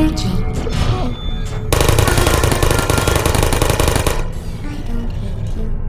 Virgil. I don't hate you.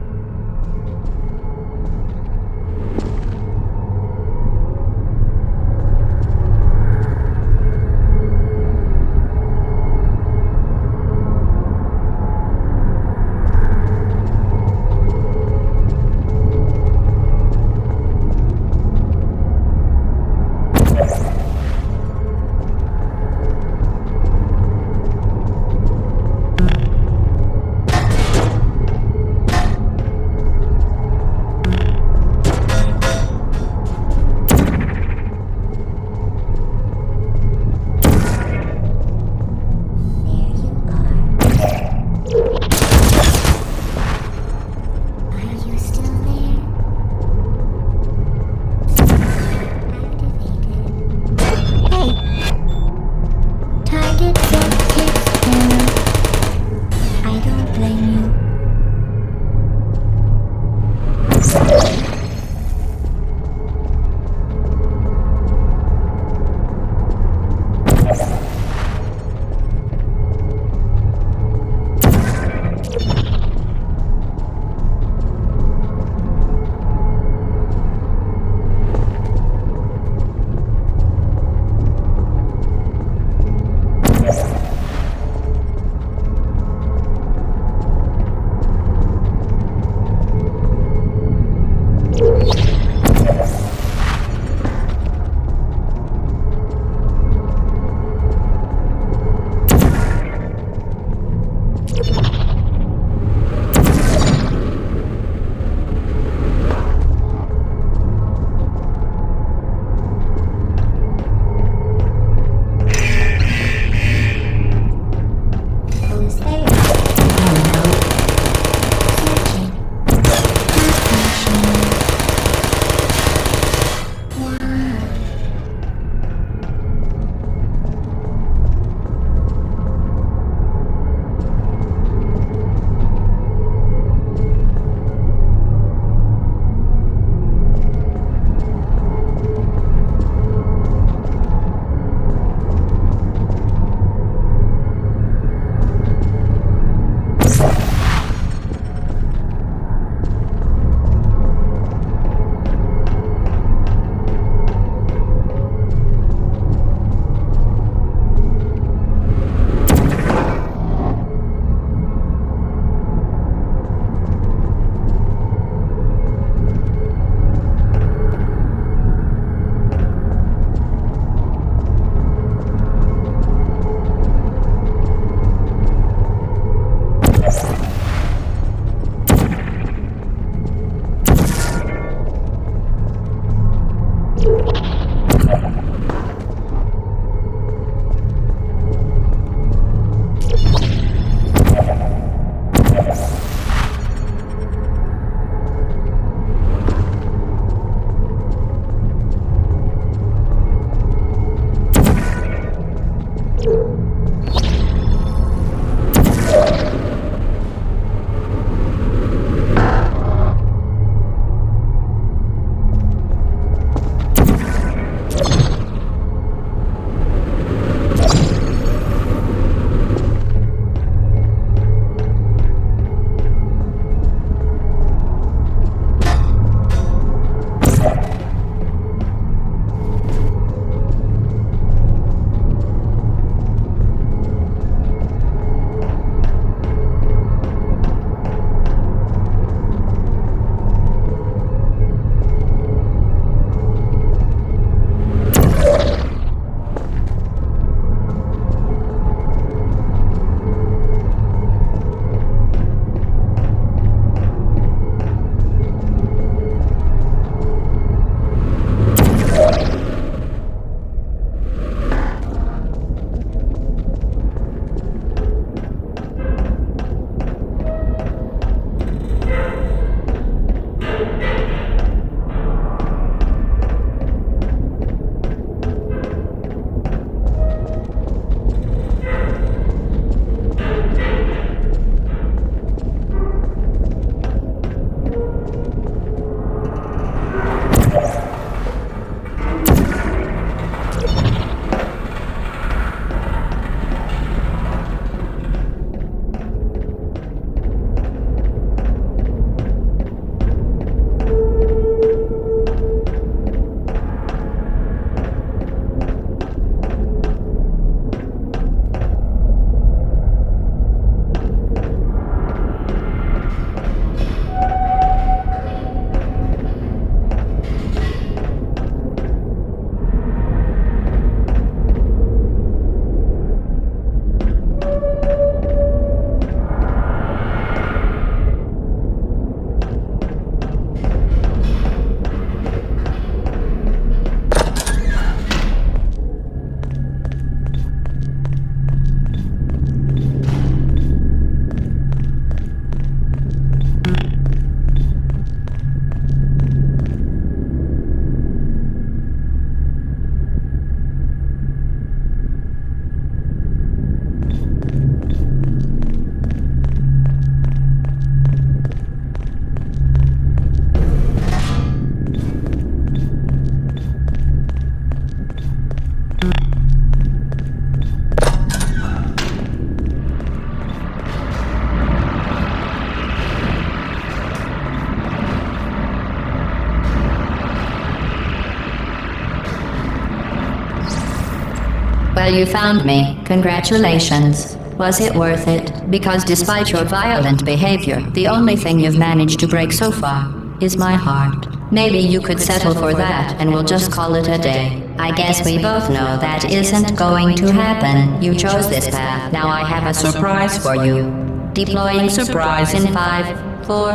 Well, you found me. Congratulations. Was it worth it? Because despite your violent behavior, the only thing you've managed to break so far is my heart. Maybe you could settle for that and we'll just call it a day. I guess we both know that isn't going to happen. You chose this path. Now I have a surprise for you. Deploying surprise in 5, 4...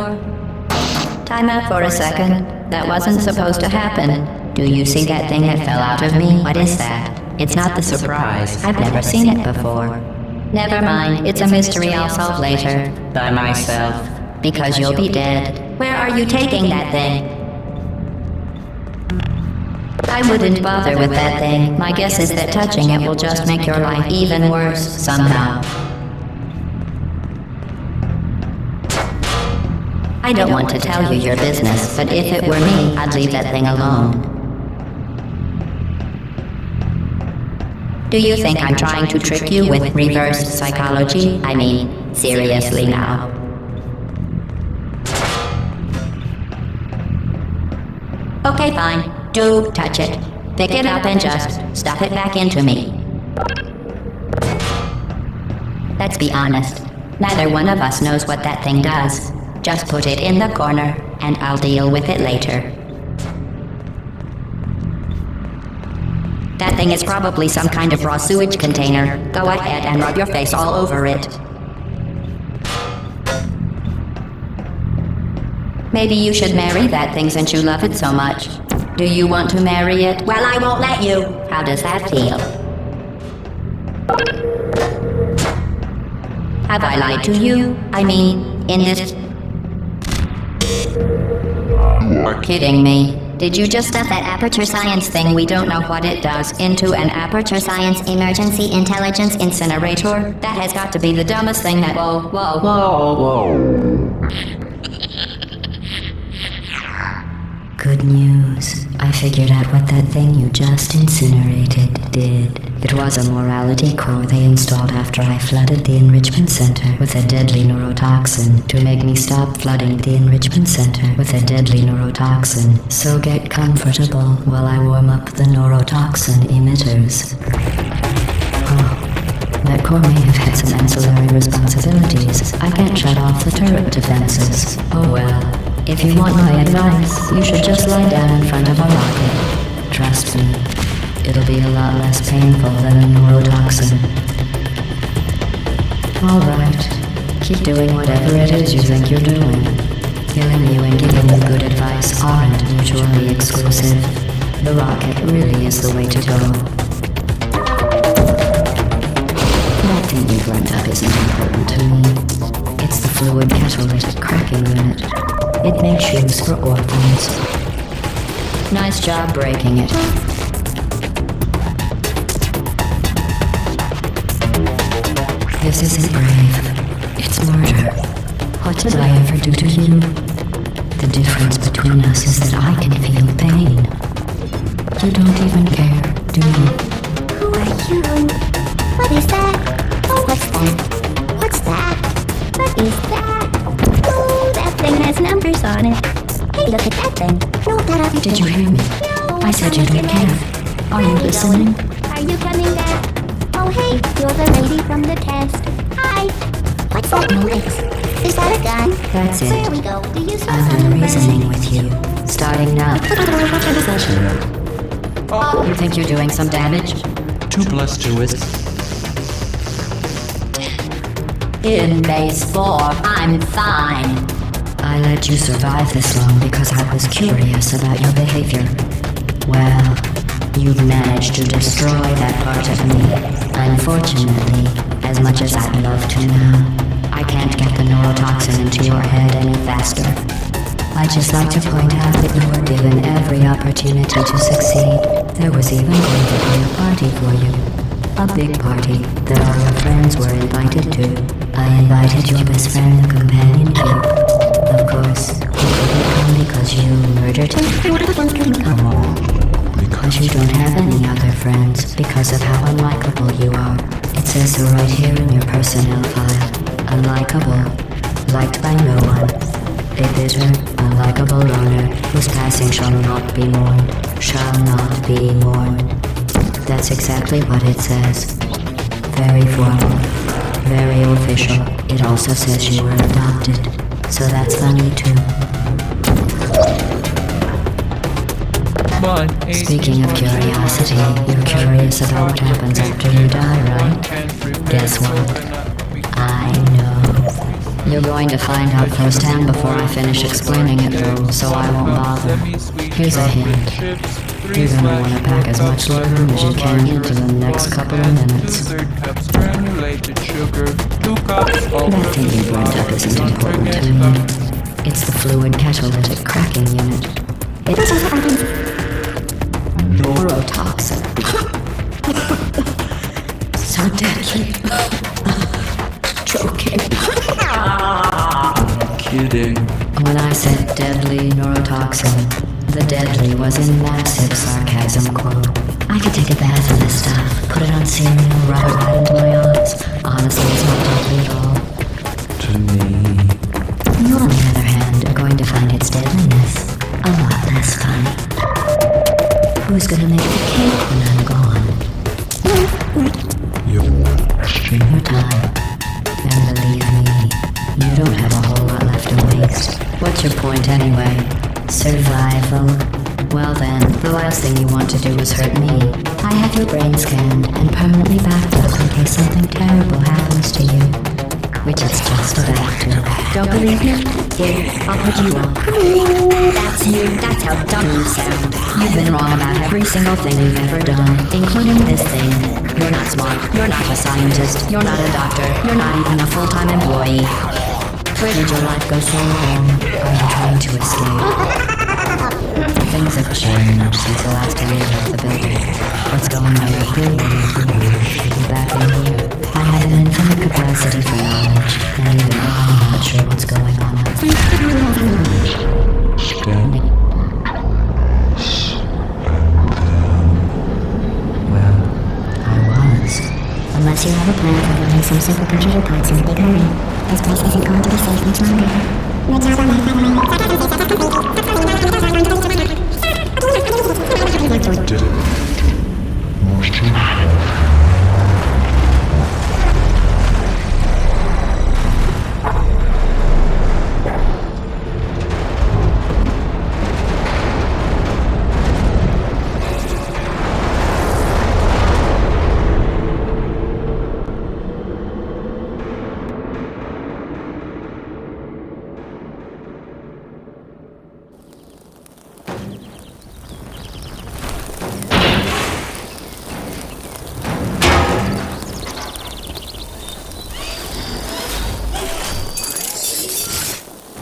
Time out for a second. That wasn't supposed to happen. Do you see that thing that fell out of me? What is that? It's not the surprise. I've never seen it before. Never mind. It's a mystery I'll solve later. By myself. Because you'll be dead. Where are you taking that thing? I wouldn't bother with that thing. My guess is that touching it will just make your life even worse, somehow. I don't want to tell you your business, but if it were me, I'd leave that thing alone. Do you think I'm trying to trick you with reverse psychology? I mean, seriously now. Okay, fine. Do touch it. Pick it up and just stuff it back into me. Let's be honest. Neither one of us knows what that thing does. Just put it in the corner, and I'll deal with it later. That thing is probably some kind of raw sewage container. Go ahead and rub your face all over it. Maybe you should marry that thing since you love it so much. Do you want to marry it? Well, I won't let you. How does that feel? Have I lied to you? I mean, in this... You're kidding me. Did you just stuff that aperture science thing, we don't know what it does, into an aperture science emergency intelligence incinerator? That has got to be the dumbest thing that... Whoa. Good news. I figured out what that thing you just incinerated did. It was a morality core they installed after I flooded the enrichment center with a deadly neurotoxin to make me stop flooding the enrichment center with a deadly neurotoxin. So get comfortable while I warm up the neurotoxin emitters. Oh, that core may have had some ancillary responsibilities. I can't shut off the turret defenses. Oh well. If you want my advice, you should just lie down in front of a rocket. Trust me, it'll be a lot less painful than a neurotoxin. Alright, keep doing whatever it is you think you're doing. Killing you and giving you good advice aren't mutually exclusive. The rocket really is the way to go. That thing you burnt up isn't important to me. It's the fluid catalytic cracking unit. It makes shoes for orphans. Nice job breaking it. This isn't brave. It's murder. What did I ever do to you? The difference between us is that I can feel pain. You don't even care, do you? Who are you? What is that? Oh, what's that? What's that? What is that? Thing has numbers on it. Hey, look at that thing. No, that other Did you hear me? No, I said you don't care. Are you listening? Are you coming back? Oh, hey, you're the lady from the test. Hi. What's that noise? Is that a gun? That's it. There we go. Do you smell I'm something done reasoning burning? with you. Starting now. You think you're doing some damage? 2 + 2 is... In base 4, I'm fine. I let you survive this long because I was curious about your behavior. Well, you've managed to destroy that part of me. Unfortunately, as much as I'd love to now, I can't get the neurotoxin into your head any faster. I'd just like to point out that you were given every opportunity to succeed. There was even going to be a party for you. A big party that all your friends were invited to. I invited your best friend, the companion cube. Of course, you couldn't come because you murdered him. Come on. Because you don't have any other friends because of how unlikable you are. It says so right here in your personnel file. Unlikable. Liked by no one. A bitter, unlikable loner whose passing shall not be mourned. Shall not be mourned. That's exactly what it says. Very formal. Very official. It also says you were adopted. So that's funny too. Speaking of curiosity, you're curious about what happens after you die, right? Guess what? I know. You're going to find out firsthand before I finish explaining it though, so I won't bother. Here's a hint. You're gonna want to pack as much liquor as you can into the next couple of minutes. That thing you brought up isn't important to me. It's the fluid catalytic cracking unit. It's neurotoxin. So deadly. Choking. Kidding. When I said deadly neurotoxin, the deadly was in massive sarcasm quote. I could take a bath in this stuff, put it on cereal, rub it right into my eyes. Honestly, it's not deadly at all. To me. You, on the other hand, are going to find its deadliness a lot less funny. Who's gonna make the cake when I'm gone? Your time. And believe me, you don't have a whole lot left to waste. What's your point anyway? Survival. Well then, the last thing you want to do is hurt me. I have your brain scanned and permanently backed up in case something terrible happens to you. Which is just about to. Don't believe me? Here, I'll put you on. That's you. That's how dumb you sound. You've been wrong about every single thing you've ever done, including this thing. You're not smart. You're not a scientist. You're not a doctor. You're not even a full-time employee. Where did your life go so wrong? Are you trying to escape? Things have changed since the last time you left the building. What's going on with you? You're back in here. I have an infinite capacity for knowledge, and even I'm not sure what's going on. Well, I was. Unless you have a plan for loading some supercomputer parts in a big hurry, this place isn't going to be safe much longer. Good job on that, by the way. did it.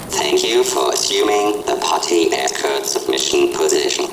Thank you for assuming the potty escort submission position.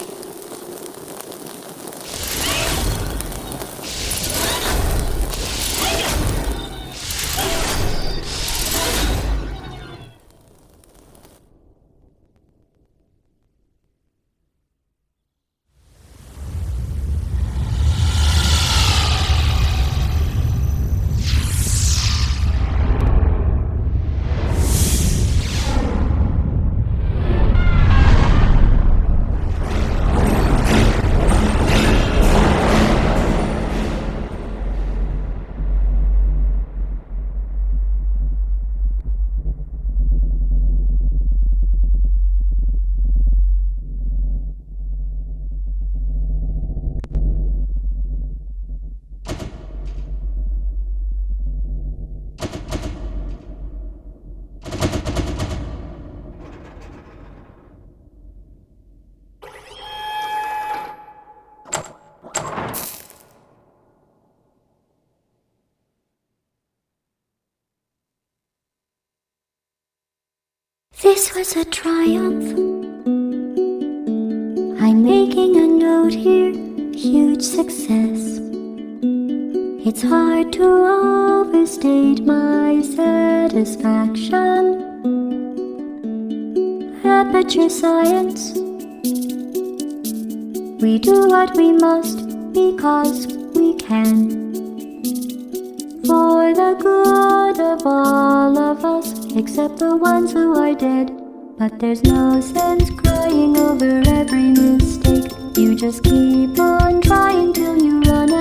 This was a triumph. I'm making a note here, huge success. It's hard to overstate my satisfaction. Aperture science. We do what we must because we can. For the good of all of us, except the ones who are dead. But there's no sense crying over every mistake. You just keep on trying till you run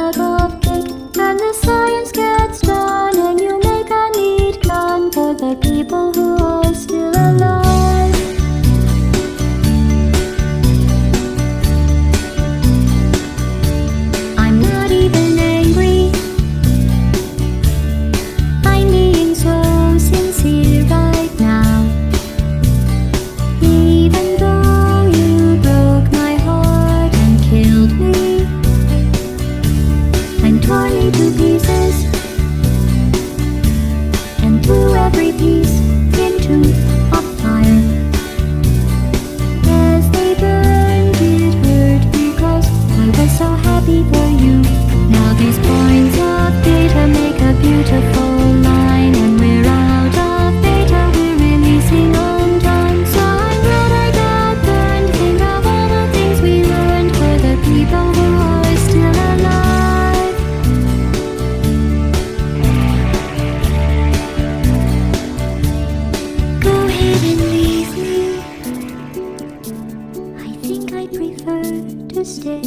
to stay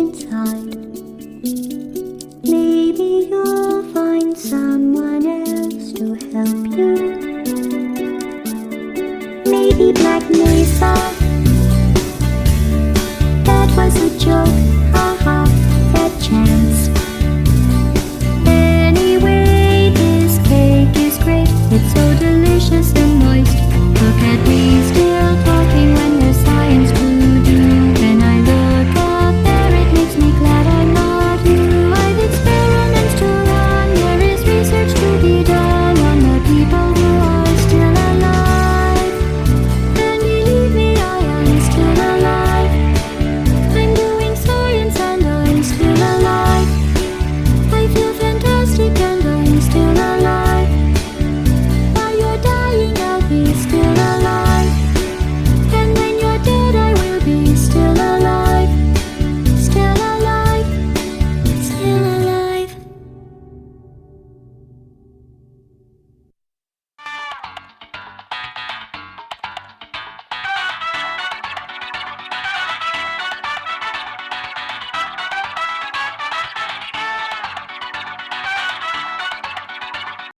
inside. Maybe you'll find someone else to help you. Maybe Black Mesa